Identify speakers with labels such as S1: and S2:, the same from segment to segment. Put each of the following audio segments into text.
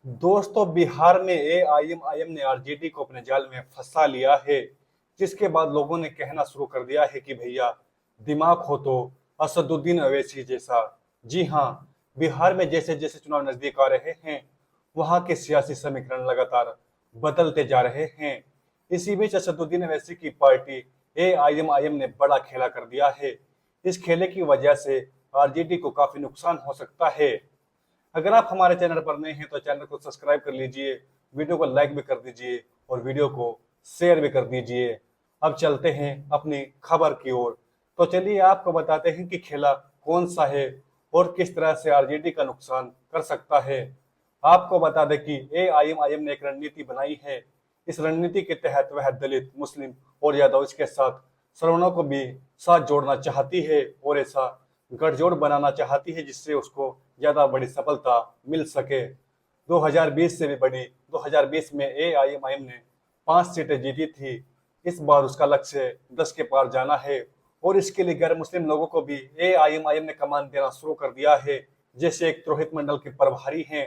S1: दोस्तों, बिहार में एआईएमआईएम ने आरजेडी को अपने जाल में फंसा लिया है। जिसके बाद लोगों ने कहना शुरू कर दिया है कि भैया दिमाग हो तो असदुद्दीन अवैसी जैसा। जी हाँ, बिहार में जैसे जैसे चुनाव नजदीक आ रहे हैं, वहां के सियासी समीकरण लगातार बदलते जा रहे हैं। इसी बीच असदुद्दीन अवैसी की पार्टी एआईएमआईएम ने बड़ा खेला कर दिया है। इस खेले की वजह से आरजेडी को काफी नुकसान हो सकता है। अगर आप हमारे चैनल पर नए हैं तो चैनल को सब्सक्राइब कर लीजिए, वीडियो को लाइक भी कर दीजिए और वीडियो को शेयर भी कर दीजिए। अब चलते हैं अपनी खबर की ओर। तो चलिए आपको बताते हैं कि खेला कौन सा है और किस तरह से आरजेडी का नुकसान कर सकता है। आपको बता दें कि एआईएमआईएम ने एक रणनीति बनाई है। इस रणनीति के तहत वह दलित, मुस्लिम और यादव इसके साथ सवर्णों को भी साथ जोड़ना चाहती है और ऐसा गठजोड़ बनाना चाहती है जिससे उसको ज्यादा बड़ी सफलता मिल सके। 2020 से भी बड़ी 2020 में एआईएमआईएम ने 5 सीटें जीती थी। इस बार उसका लक्ष्य 10 के पार जाना है और इसके लिए गैर मुस्लिम लोगों को भी एआईएमआईएम ने कमान देना शुरू कर दिया है। जैसे एक रोहित मंडल के प्रभारी हैं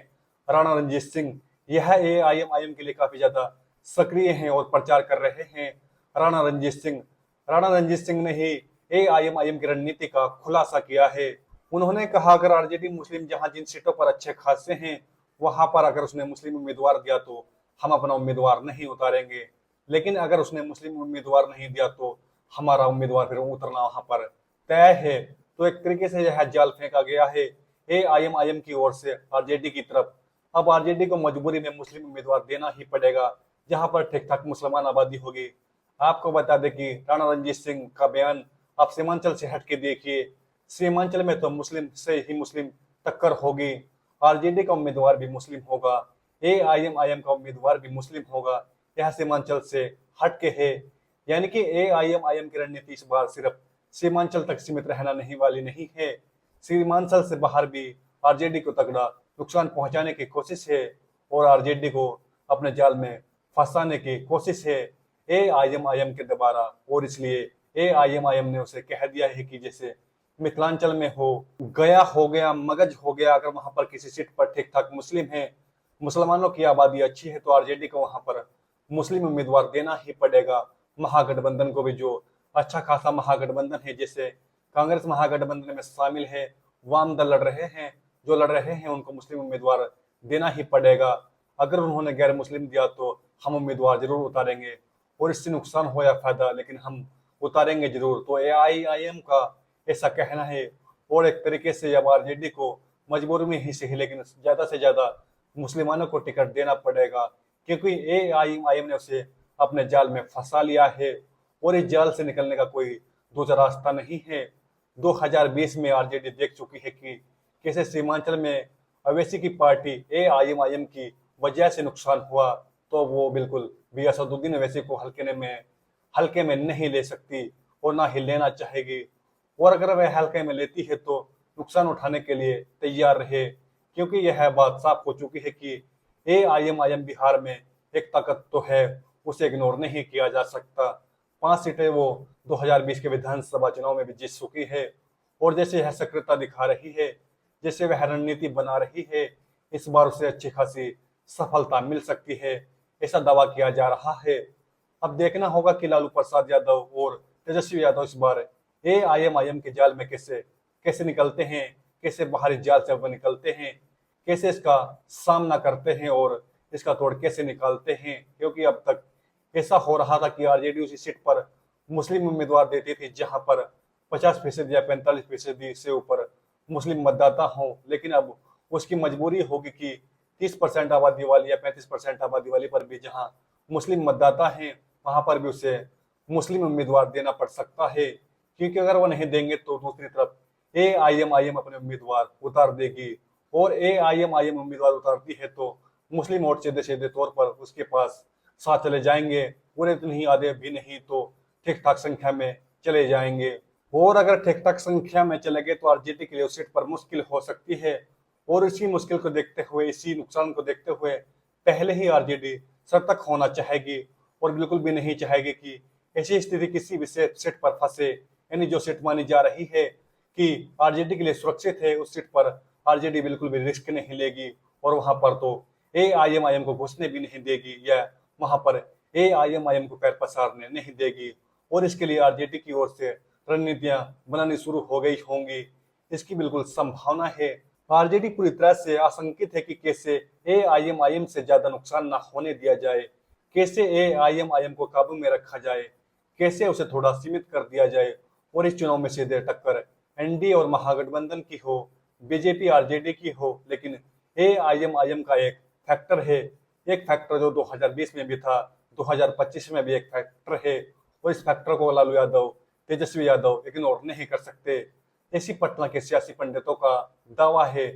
S1: राणा रणजीत सिंह, यह एआईएमआईएम के लिए काफी ज्यादा सक्रिय हैं और प्रचार कर रहे हैं। राणा रणजीत सिंह ने ही एआईएमआईएम की रणनीति का खुलासा किया है। उन्होंने कहा अगर आरजेडी मुस्लिम जहां जिन सीटों पर अच्छे खासे हैं वहां पर अगर उसने मुस्लिम उम्मीदवार दिया तो हम अपना उम्मीदवार नहीं उतारेंगे, लेकिन अगर उसने मुस्लिम उम्मीदवार नहीं दिया तो हमारा उम्मीदवार फिर उतरना वहां पर तय है। तो एक तरीके से यह जाल फेंका गया है एआईएमआईएम की ओर से आरजेडी की तरफ। अब आरजेडी को मजबूरी में मुस्लिम उम्मीदवार देना ही पड़ेगा जहां पर ठीक ठाक मुसलमान आबादी होगी। आपको बता दें कि राणा रणजीत सिंह का बयान आप सीमांचल से हट के देखिए। सीमांचल में तो मुस्लिम से ही मुस्लिम टक्कर होगी। आरजेडी का उम्मीदवार भी मुस्लिम होगा, एआईएमआईएम का उम्मीदवार भी मुस्लिम होगा। यह सीमांचल से हट के है। यानी कि एआईएमआईएम की रणनीति इस बार सिर्फ सीमांचल तक सीमित रहना नहीं वाली नहीं है। सीमांचल से बाहर भी आरजेडी को तगड़ा नुकसान पहुंचाने की कोशिश है और आरजेडी को अपने जाल में फंसाने की कोशिश है एआईएमआईएम के द्वारा। और इसलिए एआईएमआईएम ने उसे कह दिया है कि जैसे मिथिलांचल में हो, गया हो गया, मगध हो गया, अगर वहां पर किसी सीट पर ठीक ठाक मुस्लिम है, मुसलमानों की आबादी अच्छी है तो आरजेडी को वहां पर मुस्लिम उम्मीदवार देना ही पड़ेगा। महागठबंधन को भी जो अच्छा खासा महागठबंधन है, जैसे कांग्रेस महागठबंधन में शामिल है, वाम दल लड़ रहे हैं, जो लड़ रहे हैं उनको मुस्लिम उम्मीदवार देना ही पड़ेगा। अगर उन्होंने गैर मुस्लिम दिया तो हम उम्मीदवार जरूर उतारेंगे और इससे नुकसान हो या फायदा, लेकिन हम उतारेंगे जरूर। तो एआईएमआईएम का ऐसा कहना है और एक तरीके से अब आरजेडी को मजबूरी में ही सही लेकिन ज्यादा से ज्यादा मुसलमानों को टिकट देना पड़ेगा, क्योंकि एआईएमआईएम ने उसे अपने जाल में फंसा लिया है और इस जाल से निकलने का कोई दूसरा रास्ता नहीं है। 2020 में आरजेडी देख चुकी है कि कैसे सीमांचल में अवैसी की पार्टी एआईएमआईएम की वजह से नुकसान हुआ, तो वो बिल्कुल भी असदुद्दीन अवैसी को हल्के में नहीं ले सकती और ना ही लेना चाहेगी। और अगर वह हल्के में लेती है तो नुकसान उठाने के लिए तैयार रहे, क्योंकि यह बात साफ हो चुकी है कि एआईएमआईएम बिहार में एक ताकत तो है, उसे इग्नोर नहीं किया जा सकता। 5 सीटें वो 2020 के विधानसभा चुनाव में भी जीत चुकी है और जैसे यह सक्रियता दिखा रही है, जैसे वह रणनीति बना रही है, इस बार उसे अच्छी खासी सफलता मिल सकती है, ऐसा दावा किया जा रहा है। अब देखना होगा कि लालू प्रसाद यादव और तेजस्वी यादव इस बार एआईएमआईएम के जाल में कैसे कैसे निकलते हैं, कैसे बाहरी जाल से वो निकलते हैं, कैसे इसका सामना करते हैं और इसका तोड़ कैसे निकालते हैं। क्योंकि अब तक ऐसा हो रहा था कि आरजेडी उसी सीट पर मुस्लिम उम्मीदवार देती थी जहां पर 50% या 45% से ऊपर मुस्लिम मतदाता हों, लेकिन अब उसकी मजबूरी होगी कि 30% आबादी वाली या 35% आबादी वाली पर भी जहां मुस्लिम मतदाता हैं वहां पर भी उसे मुस्लिम उम्मीदवार देना पड़ सकता है, क्योंकि अगर वो नहीं देंगे तो दूसरी तरफ एआईएमआईएम अपने उम्मीदवार उतार देगी और एआईएमआईएम उम्मीदवार उतारती है तो मुस्लिम वोट सीधे सीधे तौर पर उसके पास साथ चले जाएंगे। पूरे तो नहीं, आधे भी नहीं तो ठीक ठाक संख्या में चले जाएंगे। और अगर ठीक ठाक संख्या में चले गए तो आरजेडी के लिए उस सीट पर मुश्किल हो सकती है और इसी मुश्किल को देखते हुए, इसी नुकसान को देखते हुए पहले ही आरजेडी सतर्क होना चाहेगी और बिल्कुल भी नहीं चाहेगी कि ऐसी स्थिति किसी भी सीट पर फंसे। यानी जो सीट मानी जा रही है कि आरजेडी के लिए सुरक्षित है, उस सीट पर आरजेडी बिल्कुल भी रिस्क नहीं लेगी और वहां पर तो AIMIM को घुसने भी नहीं देगी या वहां पर AIMIM को पैर पसारने नहीं देगी, और इसके लिए आरजेडी की ओर से रणनीतियां बनानी शुरू हो गई होंगी। इसकी बिल्कुल संभावना है। आरजेडी पूरी तरह से आशंकित है कि कैसे AIMIM से ज्यादा नुकसान ना होने दिया जाए, कैसे AIMIM को काबू में रखा जाए, कैसे उसे थोड़ा सीमित कर दिया जाए, और इस चुनाव में सीधे टक्कर एनडीए और महागठबंधन की हो, बीजेपी आरजेडी की हो, लेकिन AIMIM का एक फैक्टर है, एक फैक्टर जो 2020 में भी था, 2025 में भी एक फैक्टर है, और इस फैक्टर को लालू यादव, तेजस्वी यादव इग्नोर नहीं कर सकते। ऐसी पटना के सियासी पंडितों का दावा है।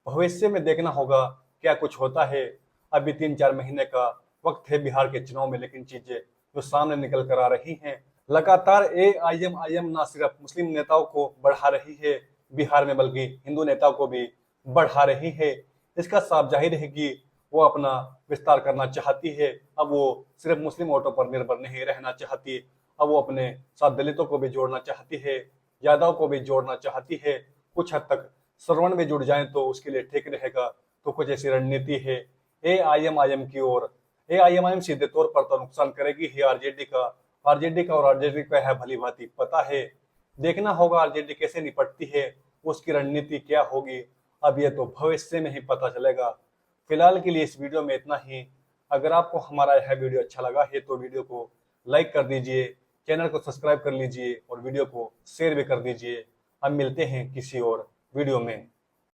S1: भविष्य में देखना होगा क्या कुछ होता है। अभी 3-4 महीने का वक्त है बिहार के चुनाव में, लेकिन चीजें जो सामने निकल कर आ रही हैं, लगातार AIMIM न सिर्फ मुस्लिम नेताओं को बढ़ा रही है बिहार में, बल्कि हिंदू नेताओं को भी बढ़ा रही है। इसका साफ जाहिर है कि वो अपना विस्तार करना चाहती है। अब वो सिर्फ मुस्लिम वोटों पर निर्भर नहीं रहना चाहती, अब वो अपने साथ दलितों को भी जोड़ना चाहती है, यादव को भी जोड़ना चाहती है। कुछ हद तक श्रवण में जुड़ जाए तो उसके लिए ठीक रहेगा। तो कुछ ऐसी रणनीति है AIMIM की ओर। AIMIM सीधे तौर पर तो नुकसान करेगी ही आरजेडी का, और आरजेडी का है भली भांति पता है। देखना होगा आरजेडी कैसे निपटती है, उसकी रणनीति क्या होगी। अब ये तो भविष्य में ही पता चलेगा। फिलहाल के लिए इस वीडियो में इतना ही। अगर आपको हमारा यह वीडियो अच्छा लगा है तो वीडियो को लाइक कर दीजिए, चैनल को सब्सक्राइब कर लीजिए और वीडियो को शेयर भी कर दीजिए। हम मिलते हैं किसी और वीडियो में।